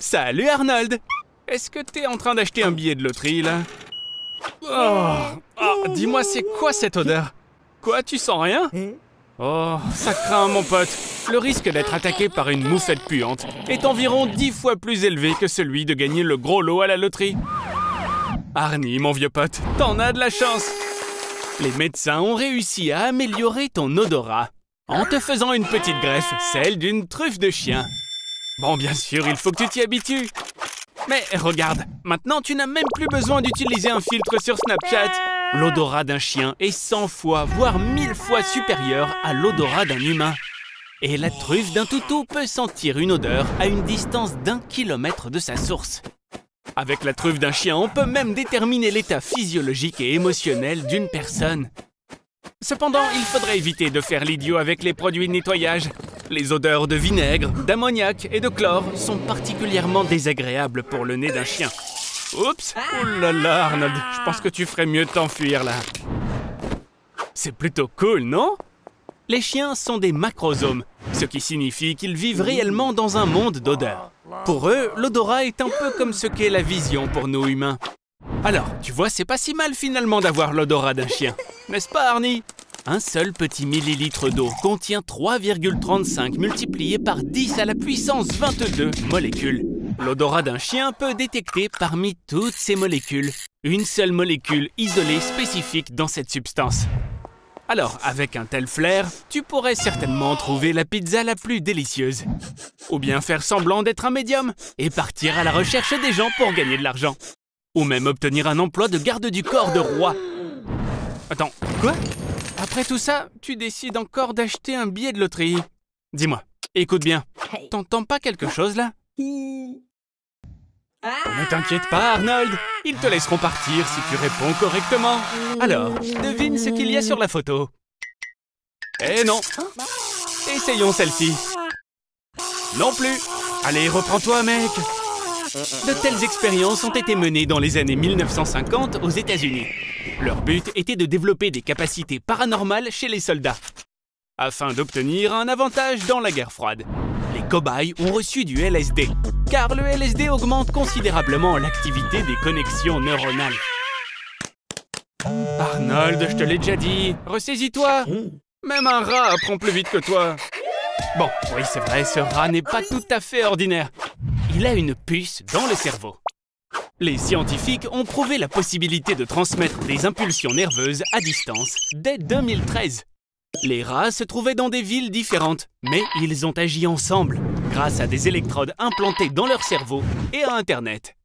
Salut Arnold! Est-ce que t'es en train d'acheter un billet de loterie, là? Oh, dis-moi, c'est quoi cette odeur? Quoi, tu sens rien? Oh, ça craint, mon pote. Le risque d'être attaqué par une moufette puante est environ 10 fois plus élevé que celui de gagner le gros lot à la loterie. Arnie, mon vieux pote, t'en as de la chance. Les médecins ont réussi à améliorer ton odorat en te faisant une petite greffe, celle d'une truffe de chien. Bon, bien sûr, il faut que tu t'y habitues. Mais regarde, maintenant tu n'as même plus besoin d'utiliser un filtre sur Snapchat. L'odorat d'un chien est 100 fois, voire 1000 fois supérieur à l'odorat d'un humain. Et la truffe d'un toutou peut sentir une odeur à une distance d'1 kilomètre de sa source. Avec la truffe d'un chien, on peut même déterminer l'état physiologique et émotionnel d'une personne. Cependant, il faudrait éviter de faire l'idiot avec les produits de nettoyage. Les odeurs de vinaigre, d'ammoniac et de chlore sont particulièrement désagréables pour le nez d'un chien. Oups! Oh là là, Arnold, je pense que tu ferais mieux de t'enfuir là. C'est plutôt cool, non? Les chiens sont des macrosomes, ce qui signifie qu'ils vivent réellement dans un monde d'odeurs. Pour eux, l'odorat est un peu comme ce qu'est la vision pour nous humains. Alors, tu vois, c'est pas si mal finalement d'avoir l'odorat d'un chien. N'est-ce pas, Arnie? Un seul petit millilitre d'eau contient 3,35 multiplié par 10 à la puissance 22 molécules. L'odorat d'un chien peut détecter parmi toutes ces molécules une seule molécule isolée spécifique dans cette substance. Alors, avec un tel flair, tu pourrais certainement trouver la pizza la plus délicieuse. Ou bien faire semblant d'être un médium et partir à la recherche des gens pour gagner de l'argent. Ou même obtenir un emploi de garde du corps de roi. Attends, quoi? Après tout ça, tu décides encore d'acheter un billet de loterie. Dis-moi, écoute bien, t'entends pas quelque chose là? Ne t'inquiète pas, Arnold, ils te laisseront partir si tu réponds correctement. Alors, devine ce qu'il y a sur la photo. Eh non. Essayons celle-ci. Non plus. Allez, reprends-toi, mec. De telles expériences ont été menées dans les années 1950 aux États-Unis. Leur but était de développer des capacités paranormales chez les soldats, afin d'obtenir un avantage dans la guerre froide. Les cobayes ont reçu du LSD, car le LSD augmente considérablement l'activité des connexions neuronales. Arnold, je te l'ai déjà dit, ressaisis-toi. Même un rat apprend plus vite que toi. Bon, oui, c'est vrai, ce rat n'est pas tout à fait ordinaire. Il a une puce dans le cerveau. Les scientifiques ont prouvé la possibilité de transmettre des impulsions nerveuses à distance dès 2013. Les rats se trouvaient dans des villes différentes, mais ils ont agi ensemble grâce à des électrodes implantées dans leur cerveau et à Internet.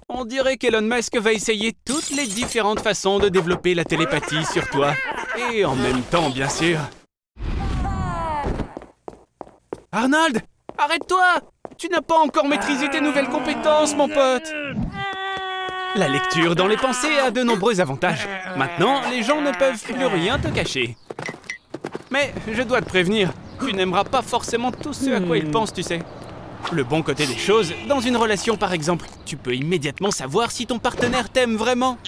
On dirait qu'Elon Musk va essayer toutes les différentes façons de développer la télépathie sur toi. Et en même temps, bien sûr. Arnold, arrête-toi! Tu n'as pas encore maîtrisé tes nouvelles compétences, mon pote! La lecture dans les pensées a de nombreux avantages. Maintenant, les gens ne peuvent plus rien te cacher. Mais je dois te prévenir, tu n'aimeras pas forcément tout ce à quoi ils pensent, tu sais. Le bon côté des choses, dans une relation par exemple, tu peux immédiatement savoir si ton partenaire t'aime vraiment.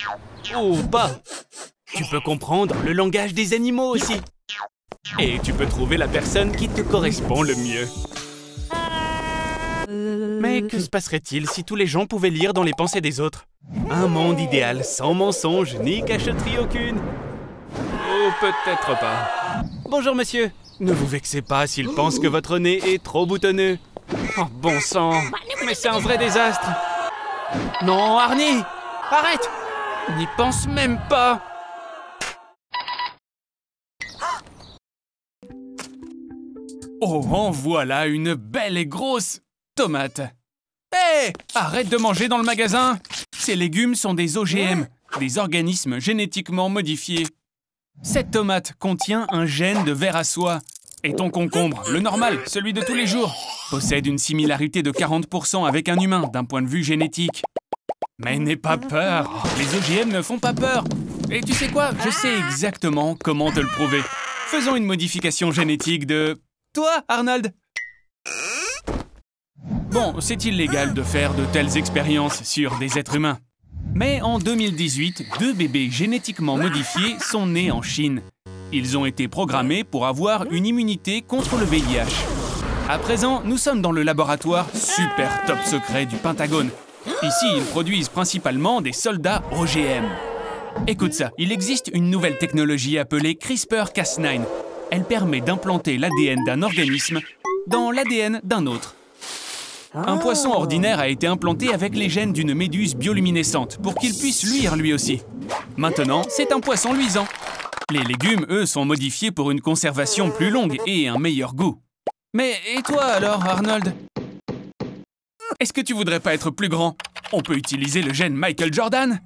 Ou pas. Tu peux comprendre le langage des animaux aussi. Et tu peux trouver la personne qui te correspond le mieux. Mais que se passerait-il si tous les gens pouvaient lire dans les pensées des autres? Un monde idéal, sans mensonge ni cachotterie aucune. Oh, peut-être pas. Bonjour, monsieur. Ne vous vexez pas s'il pense que votre nez est trop boutonneux. Oh, bon sang. Mais c'est un vrai désastre. Non, Arnie! Arrête! N'y pense même pas. Oh, en voilà une belle et grosse tomate. Hé! Arrête de manger dans le magasin! Ces légumes sont des OGM, des organismes génétiquement modifiés. Cette tomate contient un gène de ver à soie. Et ton concombre, le normal, celui de tous les jours, possède une similarité de 40% avec un humain d'un point de vue génétique. Mais n'aie pas peur, les OGM ne font pas peur. Et tu sais quoi? Je sais exactement comment te le prouver. Faisons une modification génétique de... toi, Arnold. Bon, c'est illégal de faire de telles expériences sur des êtres humains. Mais en 2018, 2 bébés génétiquement modifiés sont nés en Chine. Ils ont été programmés pour avoir une immunité contre le VIH. À présent, nous sommes dans le laboratoire super top secret du Pentagone. Ici, ils produisent principalement des soldats OGM. Écoute ça, il existe une nouvelle technologie appelée CRISPR-Cas9. Elle permet d'implanter l'ADN d'un organisme dans l'ADN d'un autre. Un poisson ordinaire a été implanté avec les gènes d'une méduse bioluminescente pour qu'il puisse luire lui aussi. Maintenant, c'est un poisson luisant. Les légumes, eux, sont modifiés pour une conservation plus longue et un meilleur goût. Mais et toi alors, Arnold? Est-ce que tu voudrais pas être plus grand? On peut utiliser le gène Michael Jordan.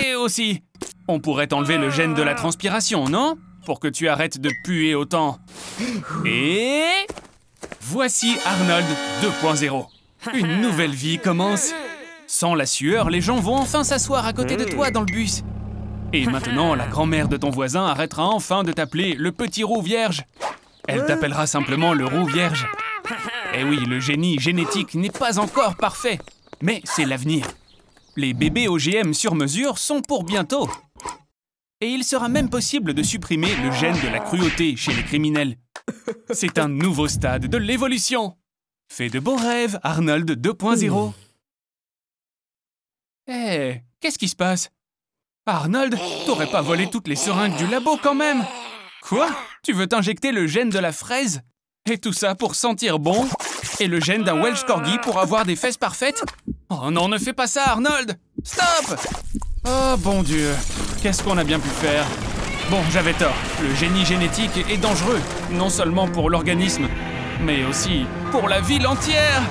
Et aussi, on pourrait enlever le gène de la transpiration, non? Pour que tu arrêtes de puer autant. Et... voici Arnold 2.0. Une nouvelle vie commence. Sans la sueur, les gens vont enfin s'asseoir à côté de toi dans le bus. Et maintenant, la grand-mère de ton voisin arrêtera enfin de t'appeler le petit roux vierge. Elle t'appellera simplement le roux vierge. Eh oui, le génie génétique n'est pas encore parfait, mais c'est l'avenir. Les bébés OGM sur mesure sont pour bientôt. Et il sera même possible de supprimer le gène de la cruauté chez les criminels. C'est un nouveau stade de l'évolution. Fais de beaux rêves, Arnold 2.0. Hé, qu'est-ce qui se passe? Arnold, t'aurais pas volé toutes les seringues du labo quand même? Quoi? Tu veux t'injecter le gène de la fraise? Et tout ça pour sentir bon? Et le gène d'un Welsh Corgi pour avoir des fesses parfaites? Oh non, ne fais pas ça, Arnold! Stop! Oh, bon Dieu, qu'est-ce qu'on a bien pu faire? Bon, j'avais tort. Le génie génétique est dangereux, non seulement pour l'organisme, mais aussi pour la ville entière!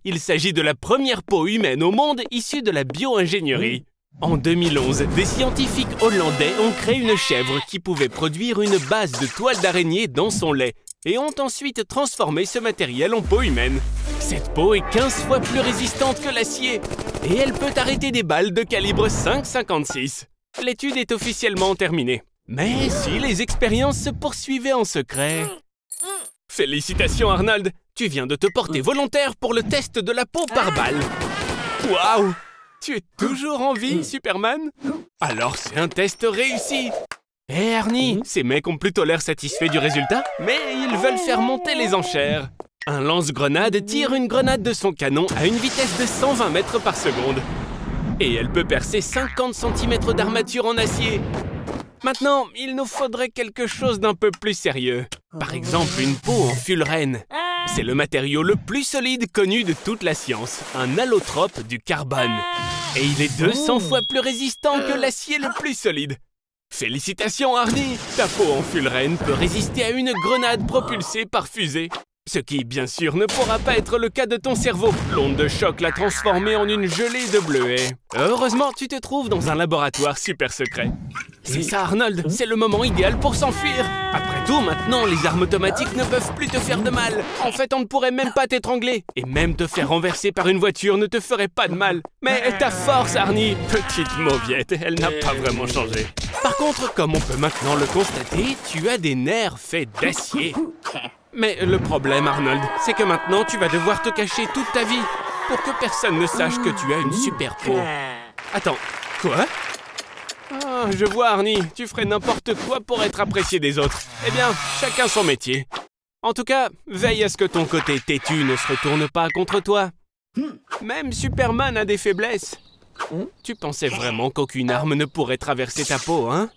Il s'agit de la première peau humaine au monde issue de la bio-ingénierie. En 2011, des scientifiques hollandais ont créé une chèvre qui pouvait produire une base de toile d'araignée dans son lait et ont ensuite transformé ce matériel en peau humaine. Cette peau est 15 fois plus résistante que l'acier et elle peut arrêter des balles de calibre 5,56. L'étude est officiellement terminée. Mais si les expériences se poursuivaient en secret... Félicitations Arnold, tu viens de te porter volontaire pour le test de la peau par balle. Waouh! Tu es toujours en vie, Superman? Alors c'est un test réussi. Hé Ernie, ces mecs ont plutôt l'air satisfaits du résultat, mais ils veulent faire monter les enchères. Un lance-grenade tire une grenade de son canon à une vitesse de 120 mètres par seconde. Et elle peut percer 50 cm d'armature en acier. Maintenant, il nous faudrait quelque chose d'un peu plus sérieux. Par exemple, une peau en fullerène. C'est le matériau le plus solide connu de toute la science, un allotrope du carbone. Et il est 200 fois plus résistant que l'acier le plus solide. Félicitations Arnie, ta peau en fullerène peut résister à une grenade propulsée par fusée. Ce qui, bien sûr, ne pourra pas être le cas de ton cerveau. L'onde de choc l'a transformé en une gelée de bleuets. Heureusement, tu te trouves dans un laboratoire super secret. C'est ça, Arnold, c'est le moment idéal pour s'enfuir. Après tout, maintenant, les armes automatiques ne peuvent plus te faire de mal. En fait, on ne pourrait même pas t'étrangler. Et même te faire renverser par une voiture ne te ferait pas de mal. Mais ta force, Arnie, petite mauviette, elle n'a pas vraiment changé. Par contre, comme on peut maintenant le constater, tu as des nerfs faits d'acier. Mais le problème, Arnold, c'est que maintenant, tu vas devoir te cacher toute ta vie pour que personne ne sache que tu as une super peau. Attends, quoi? Ah, je vois, Arnie, tu ferais n'importe quoi pour être apprécié des autres. Eh bien, chacun son métier. En tout cas, veille à ce que ton côté têtu ne se retourne pas contre toi. Même Superman a des faiblesses. Tu pensais vraiment qu'aucune arme ne pourrait traverser ta peau, hein?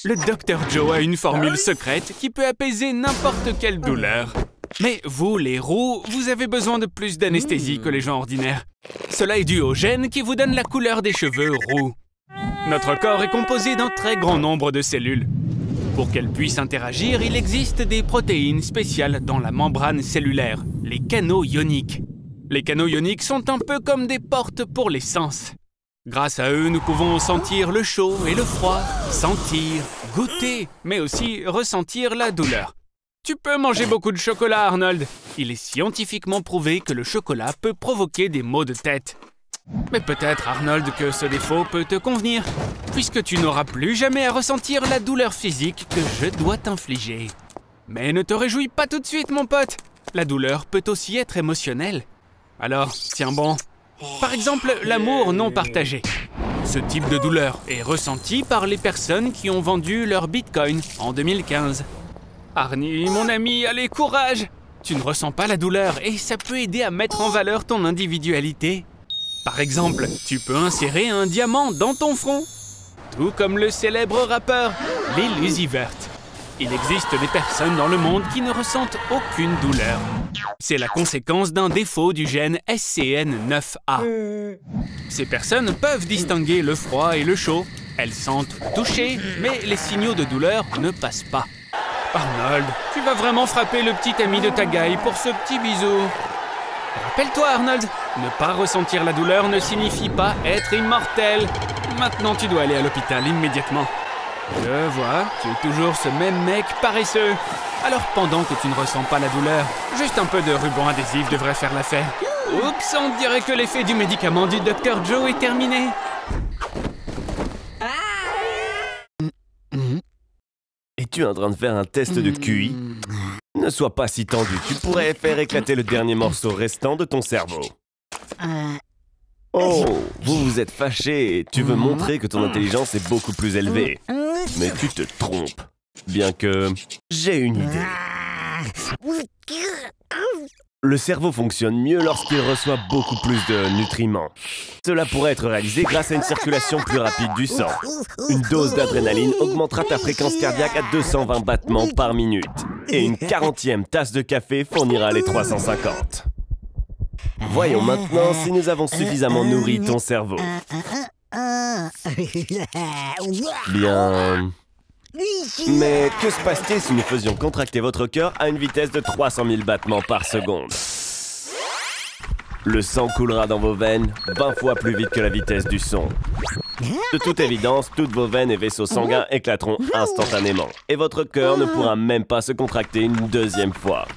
Le Dr Joe a une formule secrète qui peut apaiser n'importe quelle douleur. Mais vous, les roux, vous avez besoin de plus d'anesthésie que les gens ordinaires. Cela est dû au gène qui vous donne la couleur des cheveux roux. Notre corps est composé d'un très grand nombre de cellules. Pour qu'elles puissent interagir, il existe des protéines spéciales dans la membrane cellulaire, les canaux ioniques. Les canaux ioniques sont un peu comme des portes pour les sens. Grâce à eux, nous pouvons sentir le chaud et le froid, sentir, goûter, mais aussi ressentir la douleur. Tu peux manger beaucoup de chocolat, Arnold. Il est scientifiquement prouvé que le chocolat peut provoquer des maux de tête. Mais peut-être, Arnold, que ce défaut peut te convenir, puisque tu n'auras plus jamais à ressentir la douleur physique que je dois t'infliger. Mais ne te réjouis pas tout de suite, mon pote. La douleur peut aussi être émotionnelle. Alors, tiens bon. Par exemple, l'amour non partagé. Ce type de douleur est ressenti par les personnes qui ont vendu leur Bitcoin en 2015. Arnie, mon ami, allez, courage! Tu ne ressens pas la douleur et ça peut aider à mettre en valeur ton individualité. Par exemple, tu peux insérer un diamant dans ton front. Tout comme le célèbre rappeur Lil Uzi Vert. Il existe des personnes dans le monde qui ne ressentent aucune douleur. C'est la conséquence d'un défaut du gène SCN9A. Ces personnes peuvent distinguer le froid et le chaud. Elles sentent le toucher, mais les signaux de douleur ne passent pas. Arnold, tu vas vraiment frapper le petit ami de ta gaille pour ce petit bisou. Rappelle-toi, Arnold, ne pas ressentir la douleur ne signifie pas être immortel. Maintenant, tu dois aller à l'hôpital immédiatement. Je vois, tu es toujours ce même mec paresseux. Alors pendant que tu ne ressens pas la douleur, juste un peu de ruban adhésif devrait faire l'affaire. Oups, on dirait que l'effet du médicament du Dr Joe est terminé. Es-tu en train de faire un test de QI? Ne sois pas si tendu, tu pourrais faire éclater le dernier morceau restant de ton cerveau. Oh, vous vous êtes fâché et tu veux montrer que ton intelligence est beaucoup plus élevée. Mais tu te trompes. Bien que j'ai une idée. Le cerveau fonctionne mieux lorsqu'il reçoit beaucoup plus de nutriments. Cela pourrait être réalisé grâce à une circulation plus rapide du sang. Une dose d'adrénaline augmentera ta fréquence cardiaque à 220 battements par minute. Et une 40e tasse de café fournira les 350. Voyons maintenant si nous avons suffisamment nourri ton cerveau. Bien... Mais que se passe-t-il si nous faisions contracter votre cœur à une vitesse de 300 000 battements par seconde? Le sang coulera dans vos veines 20 fois plus vite que la vitesse du son. De toute évidence, toutes vos veines et vaisseaux sanguins éclateront instantanément. Et votre cœur ne pourra même pas se contracter une deuxième fois.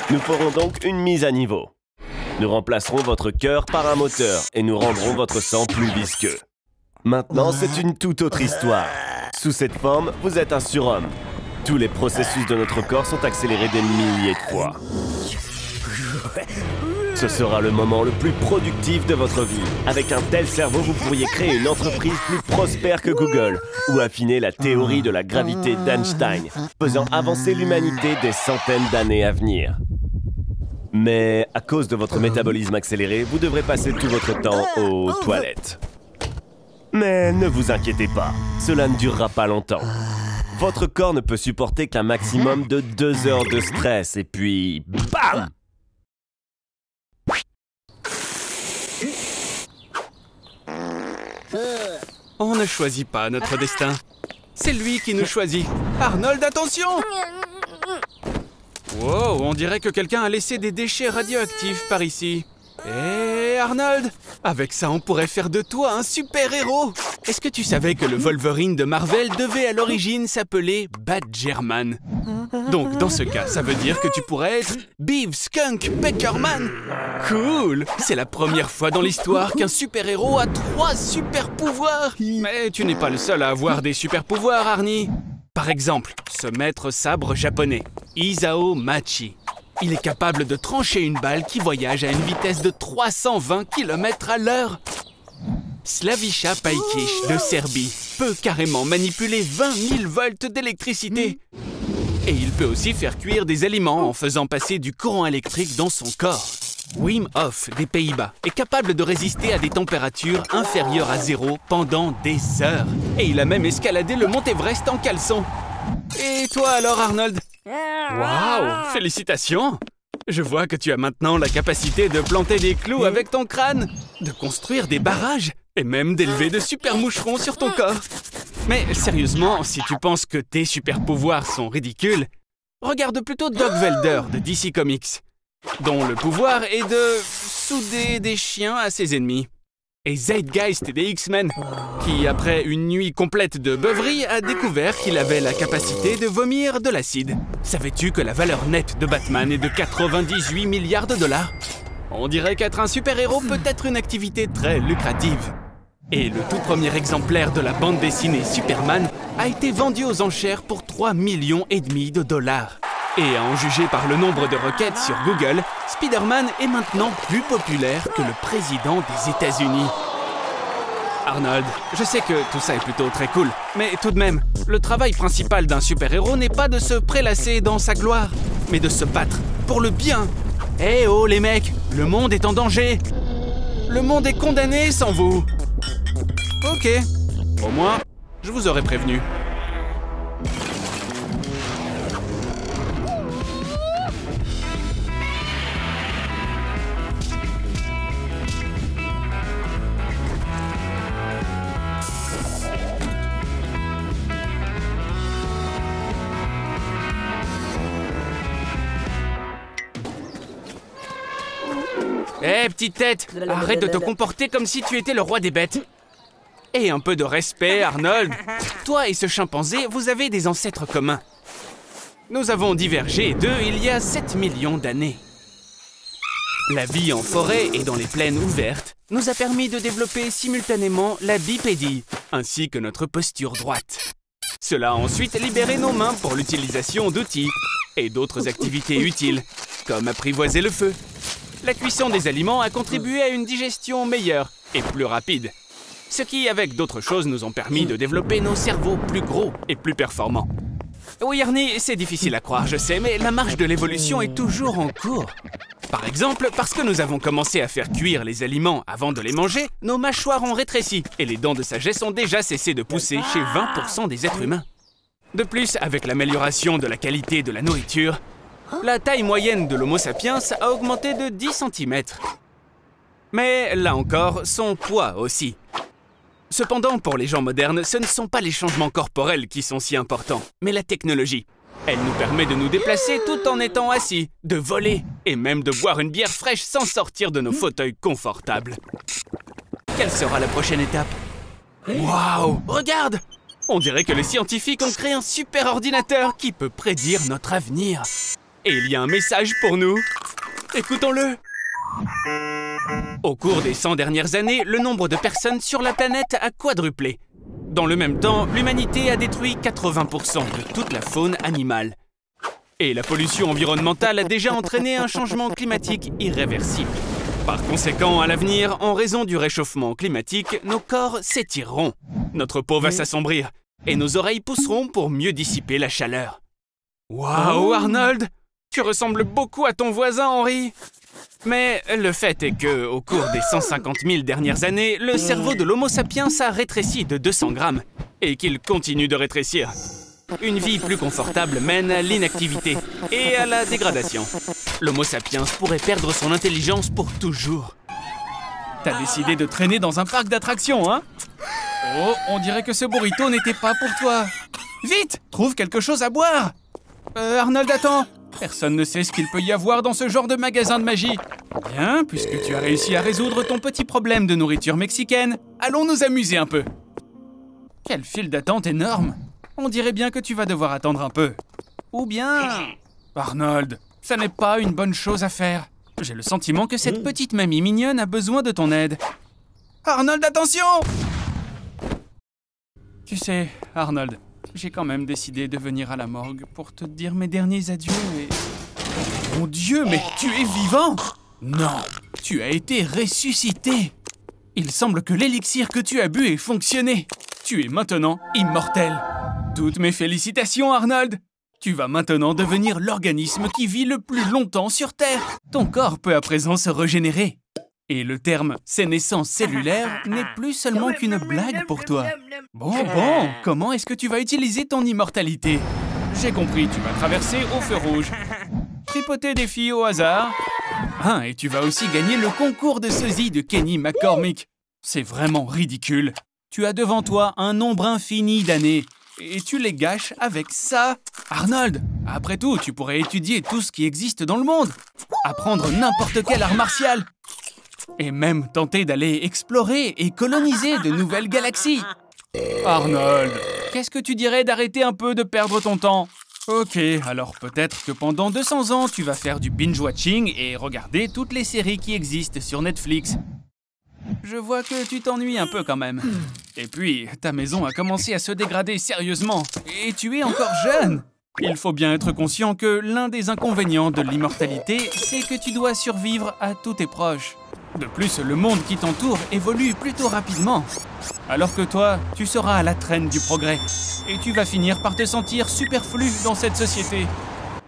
Nous ferons donc une mise à niveau. Nous remplacerons votre cœur par un moteur et nous rendrons votre sang plus visqueux. Maintenant, c'est une toute autre histoire. Sous cette forme, vous êtes un surhomme. Tous les processus de notre corps sont accélérés des milliers de fois. Ce sera le moment le plus productif de votre vie. Avec un tel cerveau, vous pourriez créer une entreprise plus prospère que Google ou affiner la théorie de la gravité d'Einstein, faisant avancer l'humanité des centaines d'années à venir. Mais à cause de votre métabolisme accéléré, vous devrez passer tout votre temps aux toilettes. Mais ne vous inquiétez pas, cela ne durera pas longtemps. Votre corps ne peut supporter qu'un maximum de 2 heures de stress et puis... BAM! On ne choisit pas notre destin. C'est lui qui nous choisit. Arnold, attention! Wow, on dirait que quelqu'un a laissé des déchets radioactifs par ici. Hé, Arnold! Avec ça, on pourrait faire de toi un super-héros! Est-ce que tu savais que le Wolverine de Marvel devait à l'origine s'appeler Badgerman? Donc, dans ce cas, ça veut dire que tu pourrais être Beav Skunk Peckerman! Cool! C'est la première fois dans l'histoire qu'un super-héros a 3 super-pouvoirs! Mais tu n'es pas le seul à avoir des super-pouvoirs, Arnie! Par exemple, ce maître sabre japonais, Isao Machi. Il est capable de trancher une balle qui voyage à une vitesse de 320 km à l'heure. Slaviša Pajkić de Serbie peut carrément manipuler 20 000 volts d'électricité. Et il peut aussi faire cuire des aliments en faisant passer du courant électrique dans son corps. Wim Hof des Pays-Bas est capable de résister à des températures inférieures à 0 pendant des heures. Et il a même escaladé le mont Everest en caleçon. Et toi alors, Arnold? Waouh! Félicitations! Je vois que tu as maintenant la capacité de planter des clous avec ton crâne, de construire des barrages et même d'élever de super moucherons sur ton corps. Mais sérieusement, si tu penses que tes super pouvoirs sont ridicules, regarde plutôt Doc Velder de DC Comics, dont le pouvoir est de souder des chiens à ses ennemis. et Zeitgeist des X-Men, qui, après une nuit complète de beuverie, a découvert qu'il avait la capacité de vomir de l'acide. Savais-tu que la valeur nette de Batman est de 98 milliards de dollars? On dirait qu'être un super-héros peut être une activité très lucrative. Et le tout premier exemplaire de la bande dessinée Superman a été vendu aux enchères pour 3,5 millions de dollars. Et à en juger par le nombre de requêtes sur Google, Spider-Man est maintenant plus populaire que le président des États-Unis. Arnold, je sais que tout ça est plutôt très cool, mais tout de même, le travail principal d'un super-héros n'est pas de se prélasser dans sa gloire, mais de se battre pour le bien. Eh oh les mecs, le monde est en danger. Le monde est condamné sans vous. Ok, au moins, je vous aurais prévenu. Hé, petite tête, arrête de te comporter comme si tu étais le roi des bêtes. Et un peu de respect, Arnold. Toi et ce chimpanzé, vous avez des ancêtres communs. Nous avons divergé d'eux il y a 7 millions d'années. La vie en forêt et dans les plaines ouvertes nous a permis de développer simultanément la bipédie, ainsi que notre posture droite. Cela a ensuite libéré nos mains pour l'utilisation d'outils et d'autres activités utiles, comme apprivoiser le feu. La cuisson des aliments a contribué à une digestion meilleure et plus rapide. Ce qui, avec d'autres choses, nous ont permis de développer nos cerveaux plus gros et plus performants. Oui, Ernie, c'est difficile à croire, je sais, mais la marche de l'évolution est toujours en cours. Par exemple, parce que nous avons commencé à faire cuire les aliments avant de les manger, nos mâchoires ont rétréci et les dents de sagesse ont déjà cessé de pousser chez 20% des êtres humains. De plus, avec l'amélioration de la qualité de la nourriture, la taille moyenne de l'Homo sapiens a augmenté de 10 cm. Mais là encore, son poids aussi. Cependant, pour les gens modernes, ce ne sont pas les changements corporels qui sont si importants, mais la technologie. Elle nous permet de nous déplacer tout en étant assis, de voler, et même de boire une bière fraîche sans sortir de nos fauteuils confortables. Quelle sera la prochaine étape? Waouh! Regarde! On dirait que les scientifiques ont créé un super ordinateur qui peut prédire notre avenir. Et il y a un message pour nous. Écoutons-le. Au cours des 100 dernières années, le nombre de personnes sur la planète a quadruplé. Dans le même temps, l'humanité a détruit 80% de toute la faune animale. Et la pollution environnementale a déjà entraîné un changement climatique irréversible. Par conséquent, à l'avenir, en raison du réchauffement climatique, nos corps s'étireront. Notre peau va s'assombrir et nos oreilles pousseront pour mieux dissiper la chaleur. Waouh, Arnold! Tu ressembles beaucoup à ton voisin, Henry. Mais le fait est que, au cours des 150 000 dernières années, le cerveau de l'Homo sapiens a rétréci de 200 grammes et qu'il continue de rétrécir. Une vie plus confortable mène à l'inactivité et à la dégradation. L'Homo sapiens pourrait perdre son intelligence pour toujours. T'as décidé de traîner dans un parc d'attractions, hein? Oh, on dirait que ce burrito n'était pas pour toi. Vite, trouve quelque chose à boire. Arnold, attends. Personne ne sait ce qu'il peut y avoir dans ce genre de magasin de magie. Bien, puisque tu as réussi à résoudre ton petit problème de nourriture mexicaine, allons nous amuser un peu. Quelle file d'attente énorme. On dirait bien que tu vas devoir attendre un peu. Ou bien... Arnold, ça n'est pas une bonne chose à faire. J'ai le sentiment que cette petite mamie mignonne a besoin de ton aide. Arnold, attention! Tu sais, Arnold, j'ai quand même décidé de venir à la morgue pour te dire mes derniers adieux et... Mon Dieu, mais tu es vivant! Non, tu as été ressuscité! Il semble que l'élixir que tu as bu ait fonctionné. Tu es maintenant immortel. Toutes mes félicitations, Arnold! Tu vas maintenant devenir l'organisme qui vit le plus longtemps sur Terre. Ton corps peut à présent se régénérer. Et le terme « sénescence cellulaire » n'est plus seulement qu'une blague pour toi. Bon, comment est-ce que tu vas utiliser ton immortalité? J'ai compris, tu vas traverser au feu rouge. Tripoter des filles au hasard. Ah, et tu vas aussi gagner le concours de sosie de Kenny McCormick. C'est vraiment ridicule. Tu as devant toi un nombre infini d'années. Et tu les gâches avec ça. Arnold, après tout, tu pourrais étudier tout ce qui existe dans le monde. Apprendre n'importe quel art martial. et même tenter d'aller explorer et coloniser de nouvelles galaxies. Arnold, qu'est-ce que tu dirais d'arrêter un peu de perdre ton temps? Ok, alors peut-être que pendant 200 ans, tu vas faire du binge-watching et regarder toutes les séries qui existent sur Netflix. Je vois que tu t'ennuies un peu quand même. Et puis, ta maison a commencé à se dégrader sérieusement. Et tu es encore jeune. Il faut bien être conscient que l'un des inconvénients de l'immortalité, c'est que tu dois survivre à tous tes proches. De plus, le monde qui t'entoure évolue plutôt rapidement. Alors que toi, tu seras à la traîne du progrès. Et tu vas finir par te sentir superflu dans cette société.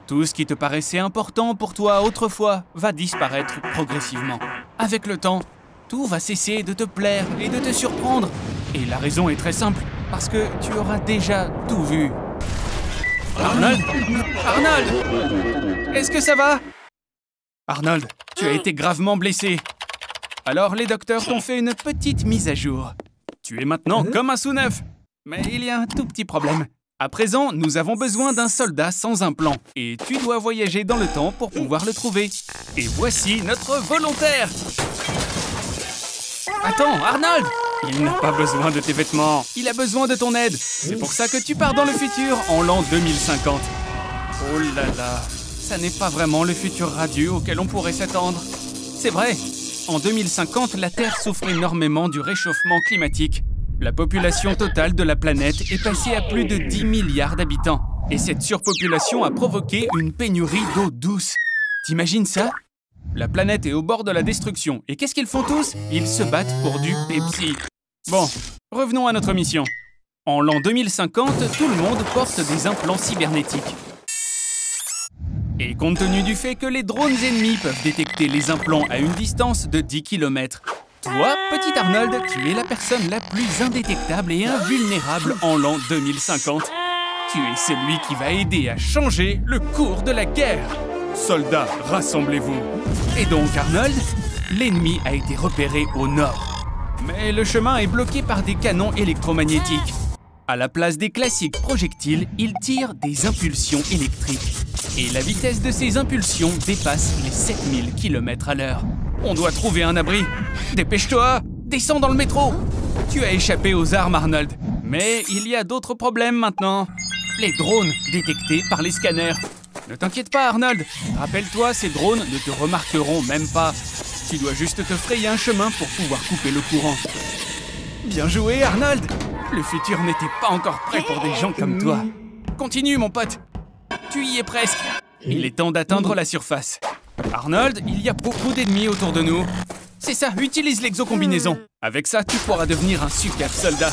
Tout ce qui te paraissait important pour toi autrefois va disparaître progressivement. Avec le temps, tout va cesser de te plaire et de te surprendre. Et la raison est très simple, parce que tu auras déjà tout vu. Arnold! Arnold! Est-ce que ça va? Arnold, tu as été gravement blessé. Alors les docteurs t'ont fait une petite mise à jour. Tu es maintenant comme un sous-neuf. Mais il y a un tout petit problème. À présent, nous avons besoin d'un soldat sans un plan. Et tu dois voyager dans le temps pour pouvoir le trouver. Et voici notre volontaire! Attends, Arnold! Il n'a pas besoin de tes vêtements. Il a besoin de ton aide. C'est pour ça que tu pars dans le futur en l'an 2050. Oh là là, ça n'est pas vraiment le futur radieux auquel on pourrait s'attendre. C'est vrai, en 2050, la Terre souffre énormément du réchauffement climatique. La population totale de la planète est passée à plus de 10 milliards d'habitants. Et cette surpopulation a provoqué une pénurie d'eau douce. T'imagines ça? La planète est au bord de la destruction. Et qu'est-ce qu'ils font tous? Ils se battent pour du Pepsi. Bon, revenons à notre mission. En l'an 2050, tout le monde porte des implants cybernétiques. Et compte tenu du fait que les drones ennemis peuvent détecter les implants à une distance de 10 km, toi, petit Arnold, tu es la personne la plus indétectable et invulnérable en l'an 2050. Tu es celui qui va aider à changer le cours de la guerre. Soldats, rassemblez-vous. Et donc, Arnold, l'ennemi a été repéré au nord. Mais le chemin est bloqué par des canons électromagnétiques. À la place des classiques projectiles, ils tirent des impulsions électriques. Et la vitesse de ces impulsions dépasse les 7000 km/h. On doit trouver un abri. Dépêche-toi! Descends dans le métro! Tu as échappé aux armes, Arnold. Mais il y a d'autres problèmes maintenant. Les drones détectés par les scanners. Ne t'inquiète pas, Arnold. Rappelle-toi, ces drones ne te remarqueront même pas. Tu dois juste te frayer un chemin pour pouvoir couper le courant. Bien joué, Arnold! Le futur n'était pas encore prêt pour des gens comme toi. Continue, mon pote. Tu y es presque. Il est temps d'atteindre la surface. Arnold, il y a beaucoup d'ennemis autour de nous. C'est ça, utilise l'exocombinaison. Avec ça, tu pourras devenir un super soldat.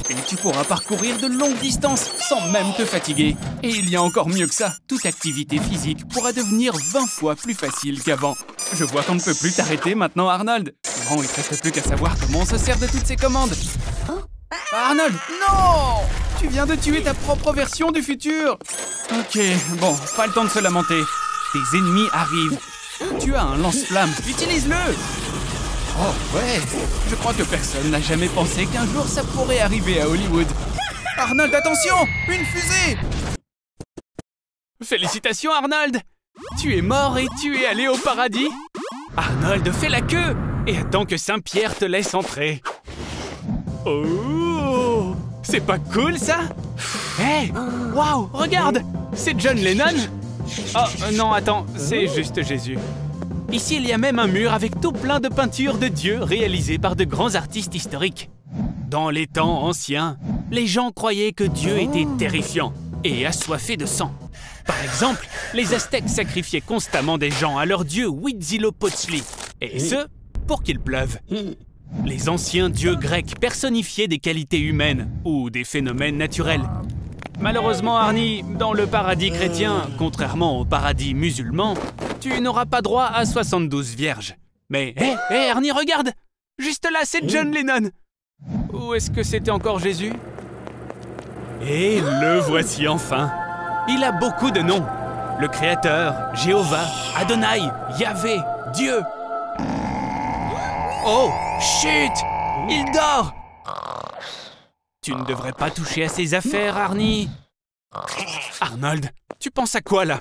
Et tu pourras parcourir de longues distances sans même te fatiguer. Et il y a encore mieux que ça, toute activité physique pourra devenir 20 fois plus facile qu'avant. Je vois qu'on ne peut plus t'arrêter maintenant, Arnold. Bon, il ne reste plus qu'à savoir comment on se sert de toutes ces commandes. Arnold, non! Tu viens de tuer ta propre version du futur. Ok, bon, pas le temps de se lamenter. Tes ennemis arrivent. Tu as un lance-flamme, utilise-le! Oh ouais, je crois que personne n'a jamais pensé qu'un jour ça pourrait arriver à Hollywood. Arnold, attention! Une fusée! Félicitations, Arnold! Tu es mort et tu es allé au paradis. Arnold, fais la queue et attends que Saint-Pierre te laisse entrer. Oh! C'est pas cool, ça? Hé! Waouh! Regarde! C'est John Lennon? Oh, non, attends, c'est juste Jésus. Ici, il y a même un mur avec tout plein de peintures de Dieu réalisées par de grands artistes historiques. Dans les temps anciens, les gens croyaient que Dieu était terrifiant et assoiffé de sang. Par exemple, les Aztèques sacrifiaient constamment des gens à leur dieu Huitzilopochtli, et ce, pour qu'il pleuve. Les anciens dieux grecs personnifiaient des qualités humaines ou des phénomènes naturels. Malheureusement, Arnie, dans le paradis chrétien, contrairement au paradis musulman, tu n'auras pas droit à 72 vierges. Mais, hé, Arnie, regarde! Juste là, c'est John Lennon! Ou est-ce que c'était encore Jésus? Et le voici enfin! Il a beaucoup de noms. Le Créateur, Jéhovah, Adonai, Yahvé, Dieu. Oh, chut! Il dort! Tu ne devrais pas toucher à ses affaires, Arnie. Arnold, tu penses à quoi, là?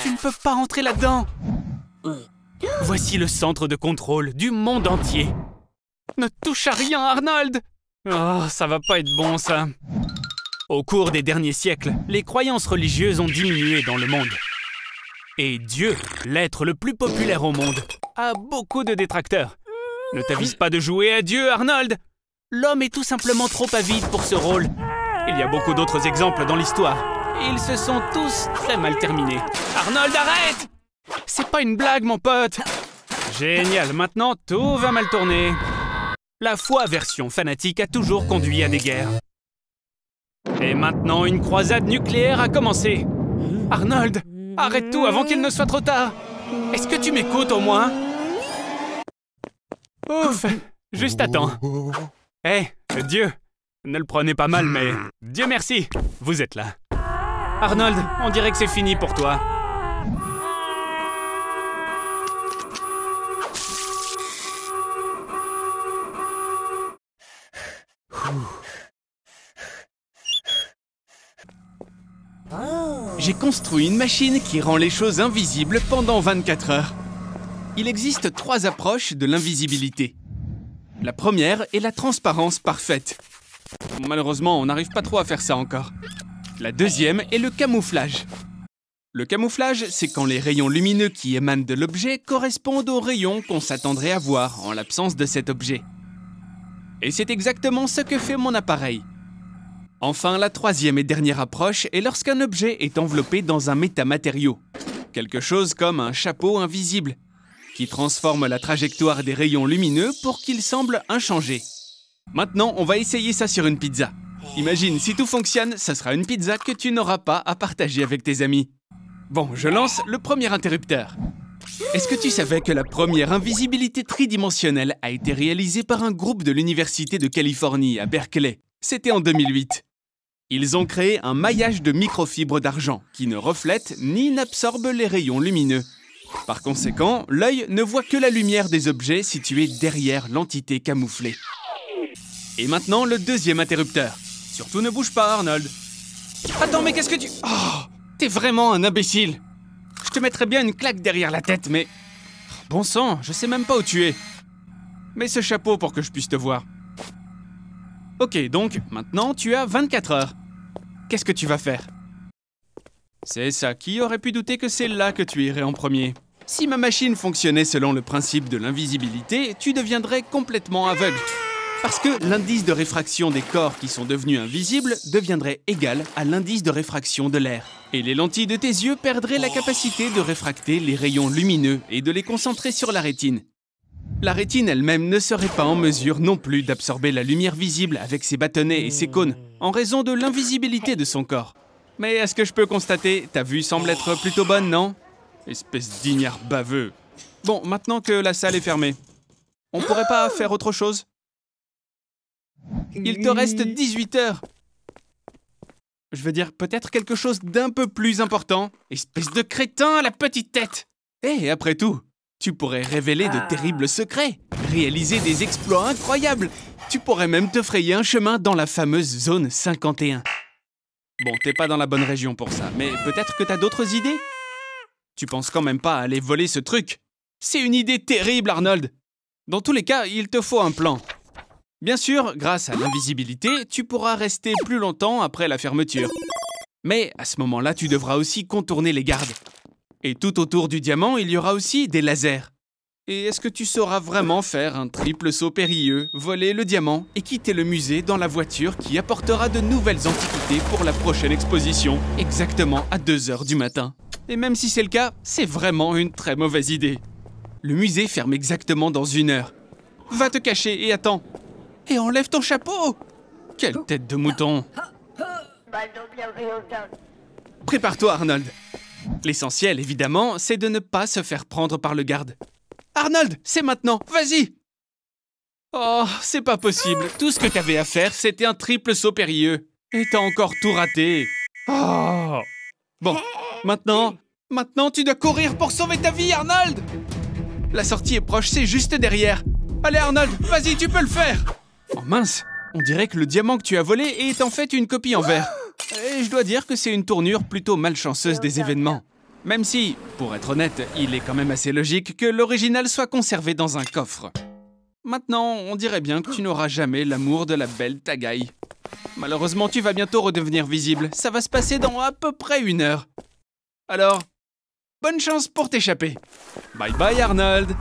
Tu ne peux pas entrer là-dedans. Voici le centre de contrôle du monde entier. Ne touche à rien, Arnold! Oh, ça va pas être bon, ça. Au cours des derniers siècles, les croyances religieuses ont diminué dans le monde. Et Dieu, l'être le plus populaire au monde, a beaucoup de détracteurs. Ne t'avise pas de jouer à Dieu, Arnold! L'homme est tout simplement trop avide pour ce rôle. Il y a beaucoup d'autres exemples dans l'histoire. Et ils se sont tous très mal terminés. Arnold, arrête! C'est pas une blague, mon pote! Génial, maintenant tout va mal tourner. La foi version fanatique a toujours conduit à des guerres. Et maintenant, une croisade nucléaire a commencé. Arnold, arrête tout avant qu'il ne soit trop tard. Est-ce que tu m'écoutes au moins? Ouf, juste à temps. Hé, Dieu, ne le prenez pas mal, mais Dieu merci, vous êtes là. Arnold, on dirait que c'est fini pour toi. J'ai construit une machine qui rend les choses invisibles pendant 24 heures. Il existe 3 approches de l'invisibilité. La première est la transparence parfaite. Malheureusement, on n'arrive pas trop à faire ça encore. La deuxième est le camouflage. Le camouflage, c'est quand les rayons lumineux qui émanent de l'objet correspondent aux rayons qu'on s'attendrait à voir en l'absence de cet objet. Et c'est exactement ce que fait mon appareil. Enfin, la troisième et dernière approche est lorsqu'un objet est enveloppé dans un métamatériau. Quelque chose comme un chapeau invisible, qui transforme la trajectoire des rayons lumineux pour qu'ils semblent inchangés. Maintenant, on va essayer ça sur une pizza. Imagine, si tout fonctionne, ça sera une pizza que tu n'auras pas à partager avec tes amis. Bon, je lance le premier interrupteur. Est-ce que tu savais que la première invisibilité tridimensionnelle a été réalisée par un groupe de l'Université de Californie à Berkeley? C'était en 2008. Ils ont créé un maillage de microfibres d'argent qui ne reflète ni n'absorbe les rayons lumineux. Par conséquent, l'œil ne voit que la lumière des objets situés derrière l'entité camouflée. Et maintenant, le deuxième interrupteur. Surtout ne bouge pas, Arnold. Attends, mais qu'est-ce que tu... Oh, t'es vraiment un imbécile. Je te mettrais bien une claque derrière la tête, mais... Bon sang, je sais même pas où tu es. Mets ce chapeau pour que je puisse te voir. Ok, donc, maintenant, tu as 24 heures. Qu'est-ce que tu vas faire? C'est ça, qui aurait pu douter que c'est là que tu irais en premier? Si ma machine fonctionnait selon le principe de l'invisibilité, tu deviendrais complètement aveugle. Parce que l'indice de réfraction des corps qui sont devenus invisibles deviendrait égal à l'indice de réfraction de l'air. Et les lentilles de tes yeux perdraient la capacité de réfracter les rayons lumineux et de les concentrer sur la rétine. La rétine elle-même ne serait pas en mesure non plus d'absorber la lumière visible avec ses bâtonnets et ses cônes, en raison de l'invisibilité de son corps. Mais à ce que je peux constater, ta vue semble être plutôt bonne, non? Espèce d'ignare baveux. Bon, maintenant que la salle est fermée, on pourrait pas faire autre chose? Il te reste 18 heures. Je veux dire, peut-être quelque chose d'un peu plus important. Espèce de crétin à la petite tête. Et après tout, tu pourrais révéler de terribles secrets, réaliser des exploits incroyables. Tu pourrais même te frayer un chemin dans la fameuse zone 51. Bon, t'es pas dans la bonne région pour ça, mais peut-être que t'as d'autres idées? Tu penses quand même pas à aller voler ce truc? C'est une idée terrible, Arnold. Dans tous les cas, il te faut un plan. Bien sûr, grâce à l'invisibilité, tu pourras rester plus longtemps après la fermeture. Mais à ce moment-là, tu devras aussi contourner les gardes. Et tout autour du diamant, il y aura aussi des lasers. Et est-ce que tu sauras vraiment faire un triple saut périlleux, voler le diamant et quitter le musée dans la voiture qui apportera de nouvelles antiquités pour la prochaine exposition, exactement à 2 h du matin? Et même si c'est le cas, c'est vraiment une très mauvaise idée. Le musée ferme exactement dans 1 heure. Va te cacher et attends. Et enlève ton chapeau! Quelle tête de mouton! Prépare-toi, Arnold. L'essentiel, évidemment, c'est de ne pas se faire prendre par le garde. Arnold, c'est maintenant, vas-y! Oh, c'est pas possible. Tout ce que t'avais à faire, c'était un triple saut périlleux. Et t'as encore tout raté. Oh! Bon, maintenant, tu dois courir pour sauver ta vie, Arnold! La sortie est proche, c'est juste derrière. Allez, Arnold, vas-y, tu peux le faire! Oh mince, on dirait que le diamant que tu as volé est en fait une copie en verre. Et je dois dire que c'est une tournure plutôt malchanceuse des événements. Même si, pour être honnête, il est quand même assez logique que l'original soit conservé dans un coffre. Maintenant, on dirait bien que tu n'auras jamais l'amour de la belle Tagaï. Malheureusement, tu vas bientôt redevenir visible. Ça va se passer dans à peu près 1 heure. Alors, bonne chance pour t'échapper. Bye bye Arnold.